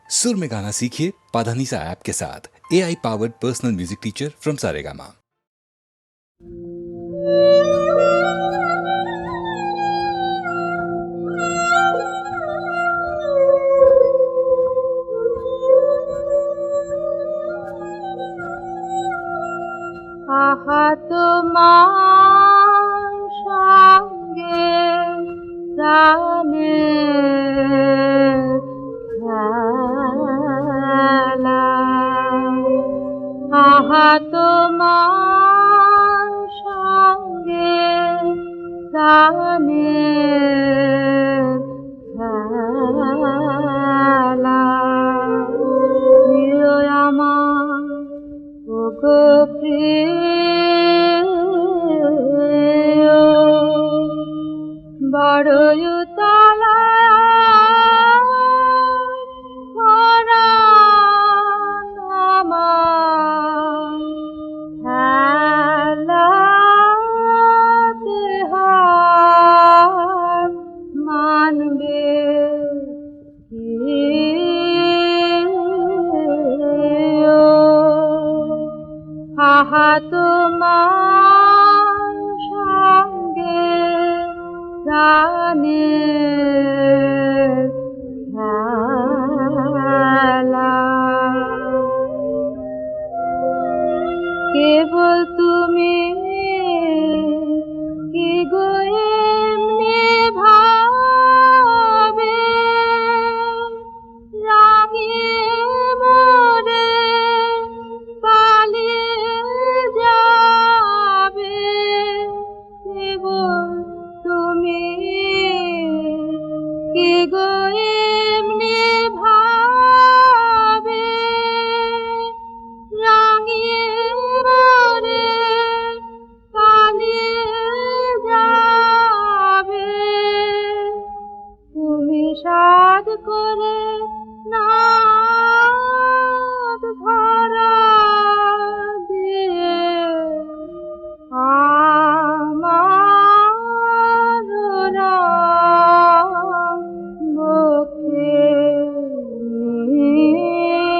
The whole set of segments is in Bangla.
सुर में गाना सीखिए पाधानीसा ऐप के साथ। AI powered personal music teacher from Saregama. আহা তোমার সঙ্গে প্রাণের খেলা, আহা তোমার সঙ্গে প্রাণের খেলা, প্রিয় আমার ওগো প্রিয়, বড়ই উতলা পরাণ আমার, খেলাতে হার মানবে কি? আহা তোমার সঙ্গে প্রাণের খেলা, কেবল তুমি কি গো এমনি ভাবে রাঙিয়ে মোরে পালিয়ে যাবে, কেবল তুমি কি গো এমনি ভাবে রাঙিয়ে মোরে পালিয়ে যাবে, তুমি সাধ করে নাদ ধরা দিয়ে আমার রাম বক্ষে নিও,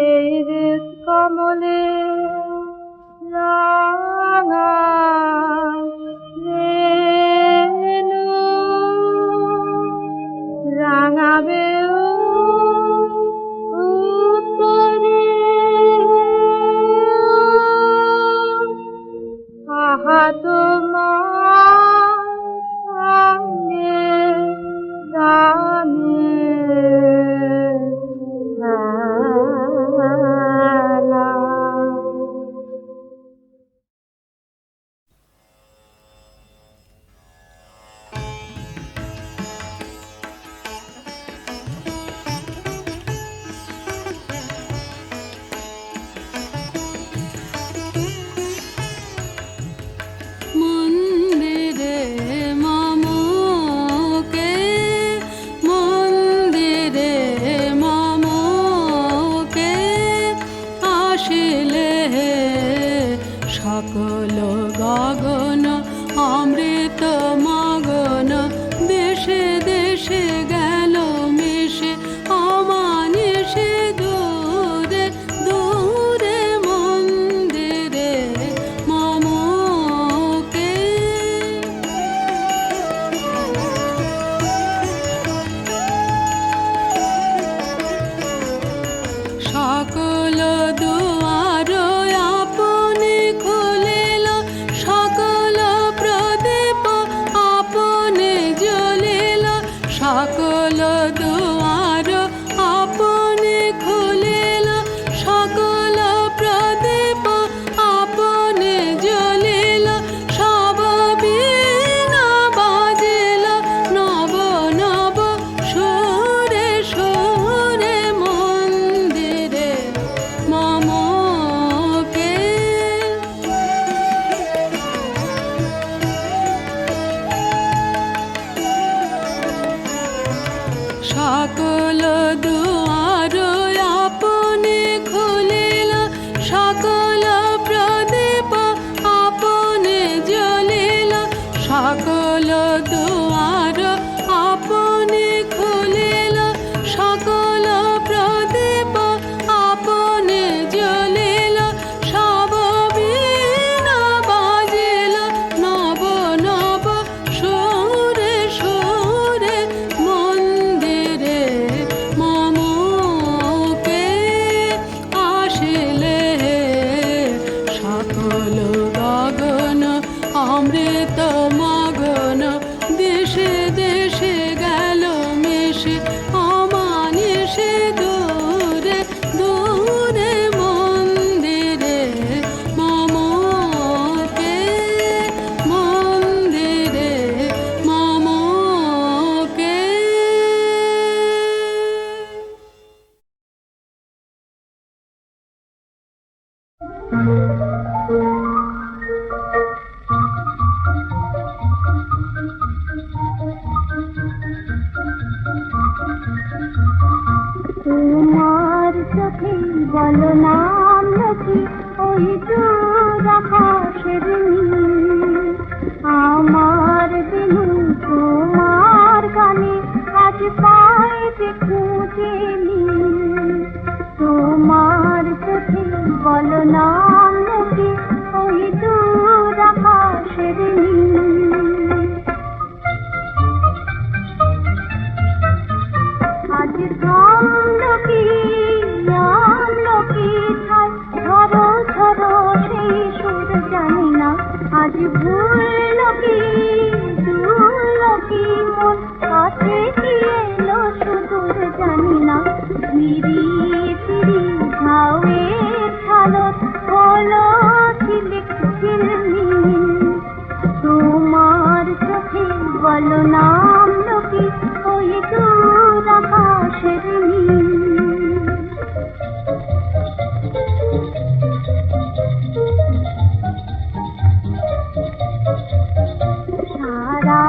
এই হৃদ কমলে রাঙা রেণু রাঙাবে উত্তরে, আহা তোমার সঙ্গে প্রাণের খেলা। মন্দিরে মামুকে, মন্দিরে মামুকে আসিলে সকল গগন অমৃত মগন, দেশে দেশে গেল মিশে অমানিসে দূরে দূরে মন্দিরে মামুকে। সকল দুয়ার আপনি খুলিল, সকল প্রদীপ আপনি জ্বলিল, সকল দুয়ার আপনি খুলিল, সকল প্রদীপ আপনি জ্বলিল, সব বীণা বাজিল নব নব সুরে সুরে মন্দিরে মামুকে। সকল দুয়ার আপনি খুলিল, সকল প্রদীপ আপনি জ্বলিল, সকল দুয়ার আপনি বলো নাম কি ওই দূর আকাশের নীল। আমার বিনু তোমার গানে আজ পাই যে খুঁজে নীল। তোমার চোখে বলো নাম কি ওই দূর আকাশের নীল। আজ থামলো কি নামলো কি ঠাই, ধরো ধরো সেই সুর জানি না। আজ ভুললো কি দুললো কি মন, কাছে কি এলো সুদূর জানি না। ফিরি ফিরি ঝাউয়ের ঝালর হলো ঝিলিক ঝিলমিল। তোমার চোখে বলো নামলো কি ওই দূর আকাশের নীল। সারা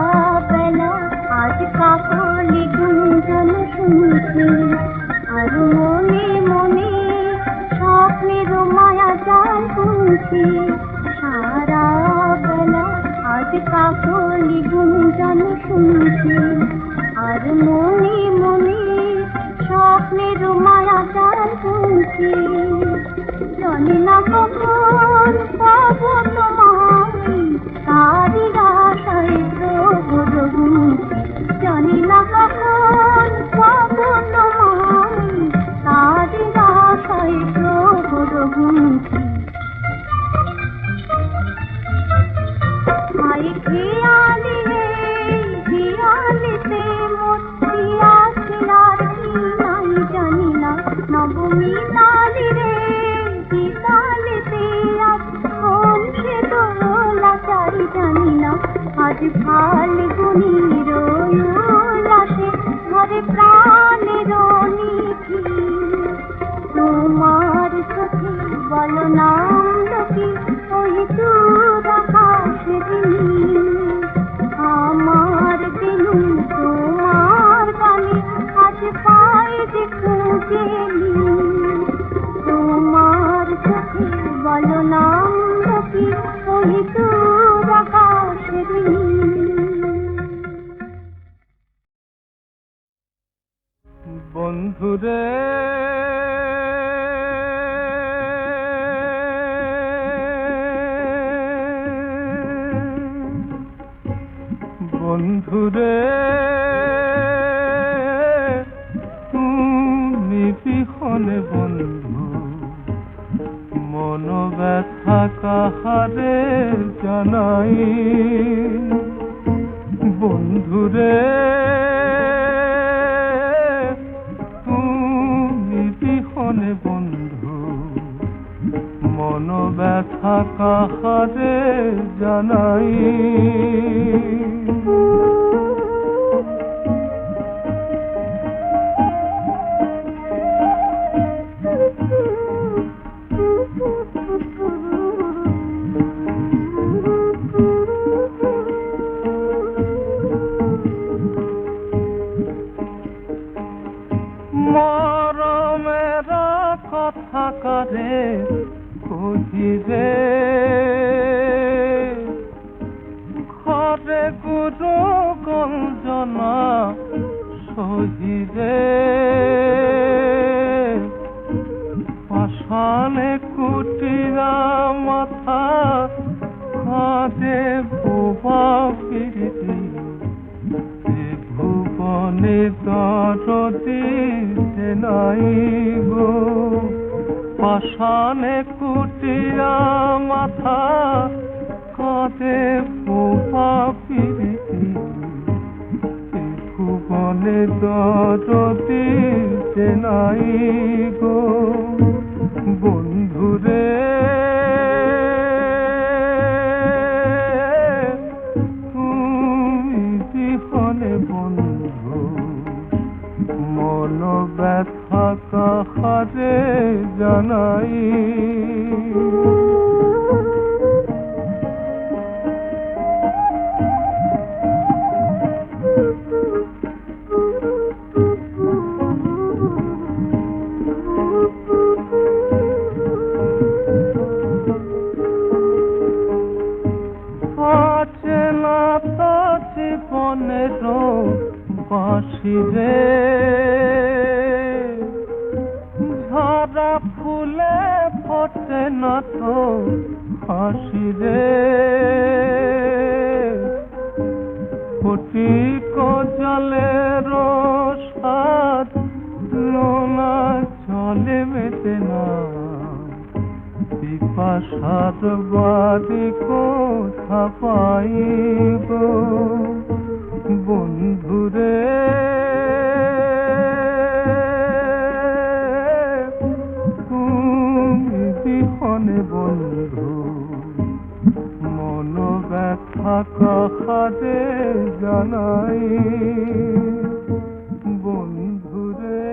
বেলা আজ কাকলি গুঞ্জন শুনছি, আর মনে মনে স্বপ্নের মায়া জাল বুনছি। সারা বেলা আজ কাকলি গুঞ্জন শুনছি, আর মনে মনে স্বপ্নের মায়া জাল বুনছি। জানি না কখন পাবো তোমায়, তারি আশায় প্রভুর গুনছি। জানি না কখন পাবো তোমায়, তারি আশায় প্রভুর গুনছি। হাই খেয়ালি রে খেয়ালিতে মতি আছে আর কি নাই জানি না। নবমী তালি রে তালিতে আজ কোন সে দোলা চাই জানি না। আজ ফাল্গুনির উল্লাসে ঘরে প্রাণের নিধি। তোমার চোখে বলো নামলো কি ওই দূর আকাশের নীল। আমার বিনু তোমার গানে আজ পাই যে খুঁজে নীল। তোমার চোখে বলো নামলো কি ওই দূর আকাশের নীল। বন্ধুরে বন্ধুরে তুমি বিহনে বন্ধু মন ব্যথা কাহারে জানাই। বন্ধুরে তুমি বিহনে বন্ধু মন ব্যথা কাহারে জানাই। মরমেরা কথা কারে কহিরে ঘরে গুরু গঞ্জনা সহিরে। পাষাণে কুটিরা মাথা কাঁদে বোবা ফিরি। ভুবনে দরদি নাই গো, পাষাণে কুটিরা মাথা কাঁদে বোবা ফিরি। ভুবনে দরদি নাই গো। বন্ধুরে তুমি বিহনে বন্ধু মন ব্যথা কাহারে জানাই। বাঁশি রে ঝরা ফুলে ফোটে না তো হাসি রে ফটিক জলের স্বাদ নোনা জলে মেটে না পিপাসার বাড়ি কোথা পাইব বন্ধুরে তুমি বিহনে বন্ধু মন ব্যথা কাহারে জানাই বন্ধুরে।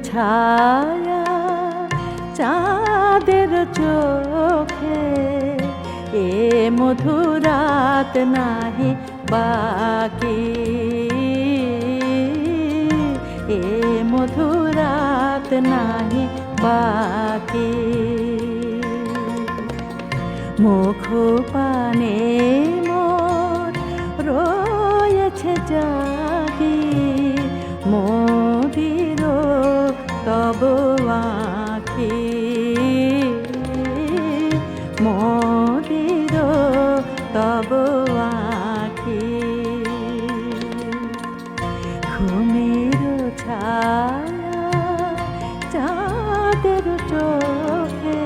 ছায়া চাঁদের চোখে এ মধুরাত নাহি বাকি এ মধুরাত নাহি বাকি মুখ পানে মোর রয়েছে জাগি মোদির তব আঁখি মোদির তব আঁখি ঘুমের ছায়া চাঁদের চোখে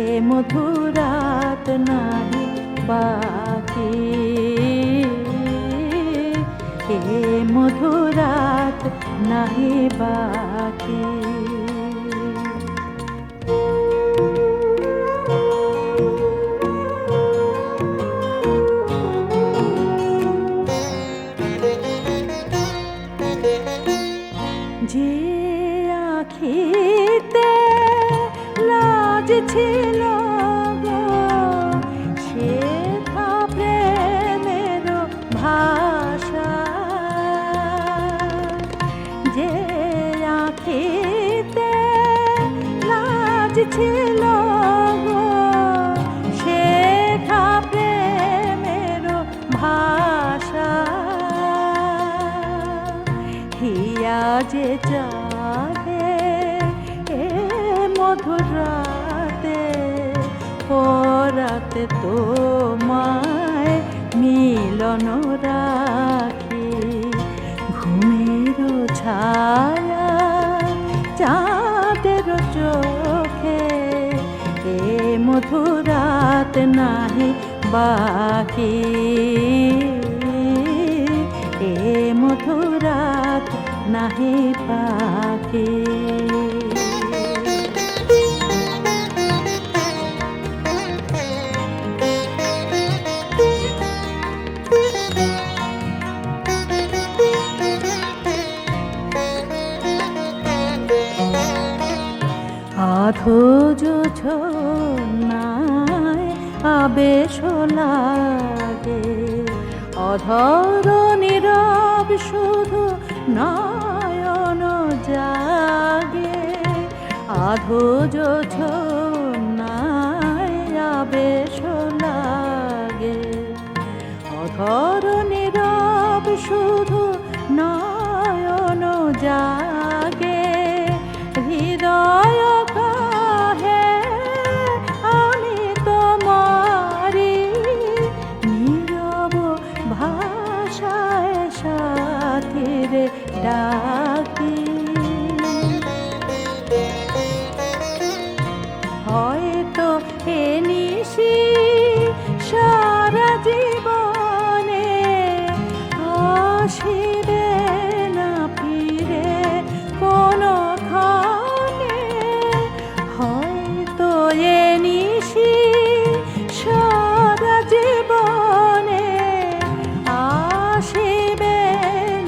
এ মধুরাত নাহি বাকি এ মধুরাত নাহি বাকি যে আখিতে লাজ ছিল গো সেথা প্রেমের ভাষা যে আখিতে লাজ ছিল গো সেথা প্রেমের ভাষা হিয়া যে চাহে এ মধুরাতে পরাতে তোমায় মিলন রাখি ঘুমের ছায়া চাঁদের চোখে এ মধুরাত নাহি বাকি এ মধুরাত নাহি বাকি আধো জোছনায় আবেশ লাগে অধর নীরব শুধু নয়ন জাগে আধো জোছনায় আবেশ লাগে অধর নীরব শুধু নয়ন জাগে হৃদয় কাহে আমি তোমারি নীরব ভাষায় সাথীরে ডাকি হয়তো এ নিশি সারা জীবনে আসিবে না ফিরে কোনো ক্ষণে হয়তো এ নিশি সারা জীবনে আসিবে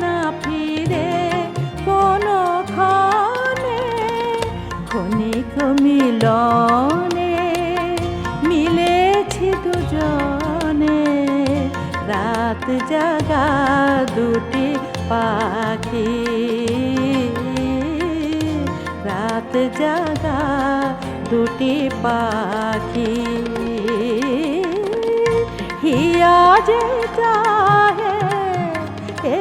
না জাগা দুটি পাখি, রাত জাগা দুটি পাখি, হিয়া যে চাহে এ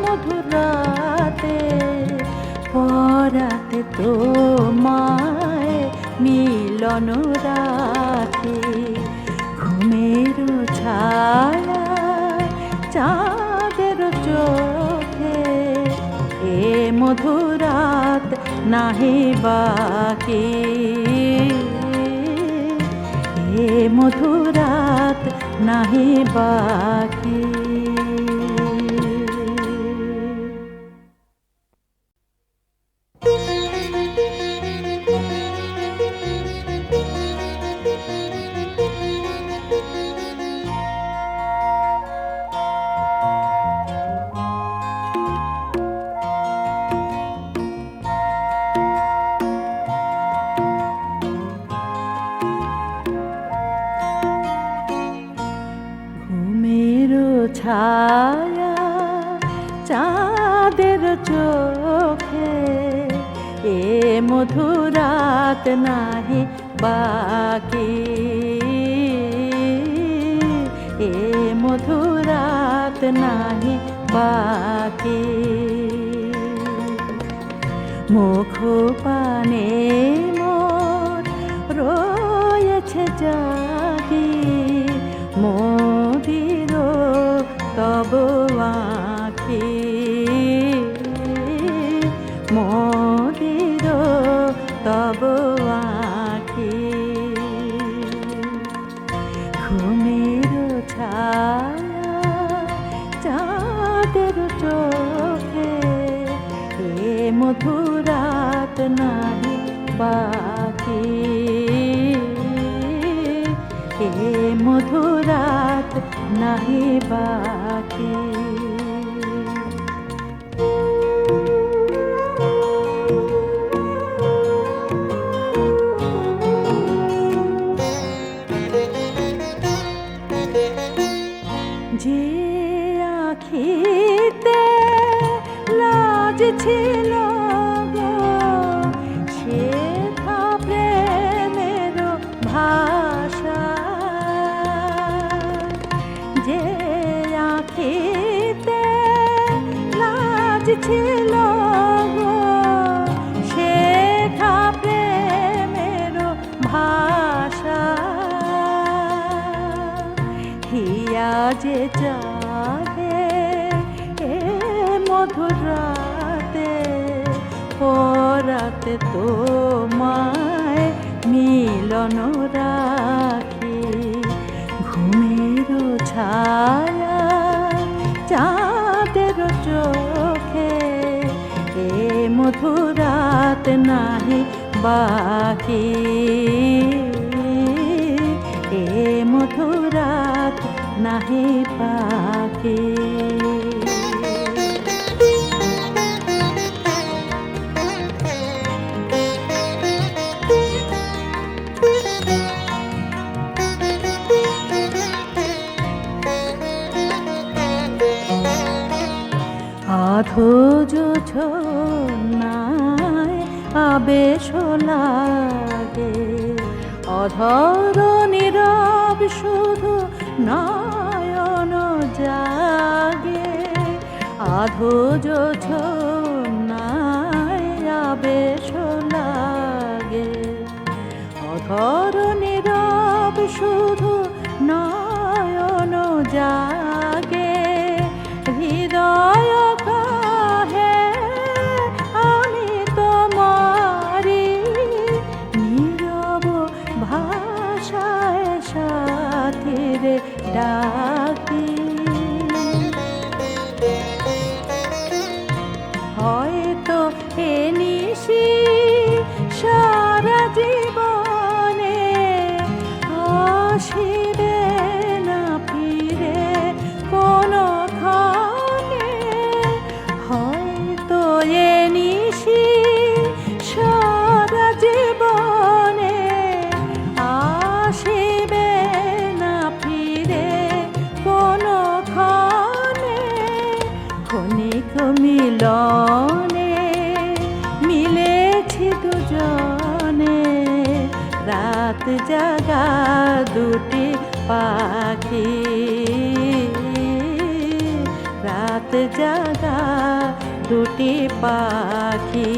মধুর রাতে, পরাতে তোমায় মিলন রাতে, ঘুমের ছায়া চাঁদের চোখে, এ মধুরাত নাহি বাকি, এ মধুরাত নাহি বাকি। ছায়া চাঁদের চোখে, এ মধুরাত নাহি বাকি, এ মধুরাত নাহি বাকি। মুখ পানে মোর রয়েছে জাগি, মোদির তব আঁখি, মোদির তব আঁখি, ঘুমের ছায়া চাঁদের চোখে, এ মধুরাত নাহি বাকি, এ মধুরাত নাহি বাকি। যে আখিতে লাজ ছিল গো, সে প্রেমের ভাষা, যে আখিতে লাজ ছিল গো, সে প্রেমের ভাষা, হিয়া যে চাহে এ মধুর রাতে, পরাতে তোমায় মিলন রাখি, ঘুমের ছায়া চাঁদের চোখে, এ মধুরাত নাহি বাকি, এ মধুরাত নাহি বাকি। আধো যোছনায় আবেশ লাগে, অধর নীরব শুধু নয়ন জাগে, আধো যোছনায় আবেশ লাগে, অধর নীরব শুধু নয়ন জাগে, হৃদয় কাহে আমি তোমারি, নীরব ভাষায় সাথীরে ডাকি, হয়তো এ নিশি সারা জীবনে আসে মিলনে মিলেছি দুজনে, রাত জাগা দুটি পাখি, রাত জাগা দুটি পাখি।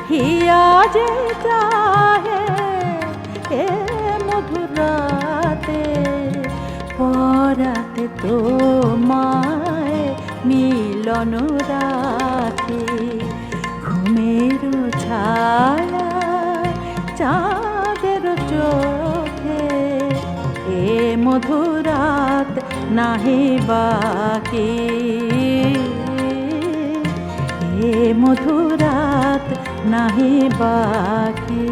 হিয়া যে চাহে এ মধুর রাতে, পরাতে তোমায় মিলন রাতে, ঘুমের ছায়া চাঁদের চোখে, এ মধুরাত নাহি বাকি, এ মধুরাত নাহি বাকি।